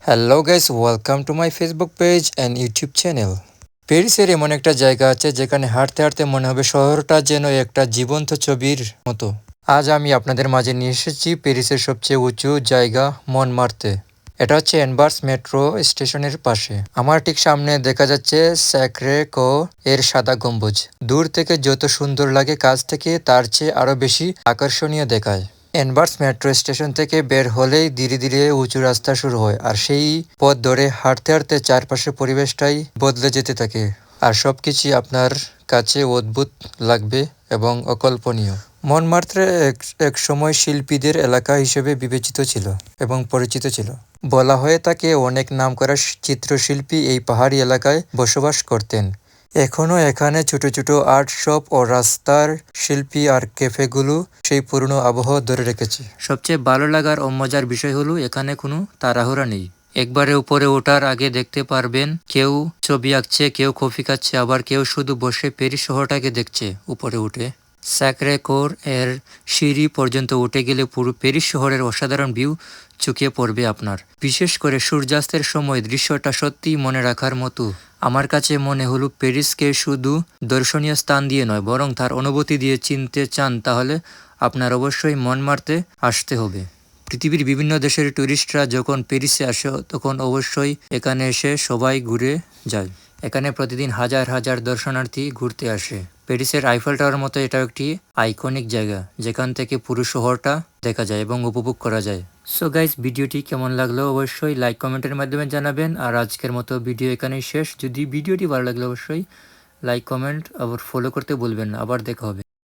Hello guys, welcome to my Facebook page and YouTube channel. প্যারিসের এমন একটা জায়গা আছে যেখানে হাঁটতে হাঁটতে মনে হবে শহরটা যেন একটা জীবন্ত ছবির মতো। আজ আমি আপনাদের মাঝে নিয়ে এসেছি প্যারিসের সবচেয়ে উঁচু জায়গা মনমার্তে। এটা হচ্ছে এনভার্স মেট্রো স্টেশনের পাশে। আমার ঠিক সামনে দেখা যাচ্ছে স্যাক্রে কো এর সাদা গম্বুজ। দূর থেকে যত সুন্দর লাগে, কাছ থেকে তার চেয়ে আরো বেশি আকর্ষণীয় দেখায়। এনভার্স মেট্রো স্টেশন থেকে বের হলেই ধীরে ধীরে উঁচু রাস্তা শুরু হয়, আর সেই পথ ধরে হাঁটতে হাঁটতে চারপাশের পরিবেশটাই বদলে যেতে থাকে, আর সবকিছু আপনার কাছে অদ্ভুত লাগবে এবং অকল্পনীয়। মনমার্ত্রে এক সময় শিল্পীদের এলাকা হিসেবে বিবেচিত ছিল এবং পরিচিত ছিল। বলা হয়ে থাকে অনেক নামকরা চিত্রশিল্পী এই পাহাড়ি এলাকায় বসবাস করতেন। এখনও এখানে ছোট ছোট আর্ট শপ ও রাস্তার শিল্পী আর ক্যাফেগুলো সেই পুরনো আবহাওয়া ধরে রেখেছে। সবচেয়ে ভালো লাগার ও মজার বিষয় হলো এখানে কোনো তাড়াহুড়া নেই। একবারে উপরে ওঠার আগে দেখতে পারবেন কেউ ছবি আঁকছে, কেউ কফি খাচ্ছে, আবার কেউ শুধু বসে প্যারিস শহরটাকে দেখছে উপরে উঠে। স্যাক্রে কোর এর সিঁড়ি পর্যন্ত উঠে গেলে পুরো প্যারিস শহরের অসাধারণ ভিউ চোখে পড়বে আপনার। বিশেষ করে সূর্যাস্তের সময় দৃশ্যটা সত্যিই মনে রাখার মতো। আমার কাছে মনে হলো প্যারিসকে শুধু দর্শনীয় স্থান দিয়ে নয়, বরং তার অনুভূতি দিয়ে চিনতে চান তাহলে আপনার অবশ্যই মনমার্তে আসতে হবে। পৃথিবীর বিভিন্ন দেশের ট্যুরিস্টরা যখন প্যারিসে আসে তখন অবশ্যই এখানে এসে সবাই ঘুরে যায়। এখানে প্রতিদিন হাজার হাজার দর্শনার্থী ঘুরতে আসে। প্যারিসের আইফেল টাওয়ার মতো এটাও একটি আইকনিক জায়গা, যেখান থেকে পুরো শহরটা দেখা যায় এবং উপভোগ করা যায়। সো গাইস, ভিডিওটি কেমন লাগলো অবশ্যই লাইক কমেন্টের মাধ্যমে জানাবেন। আর আজকের মতো ভিডিও এখানেই শেষ। যদি ভিডিওটি ভালো লাগলে অবশ্যই লাইক কমেন্ট আবার ফলো করতে ভুলবেন না। আবার দেখা হবে।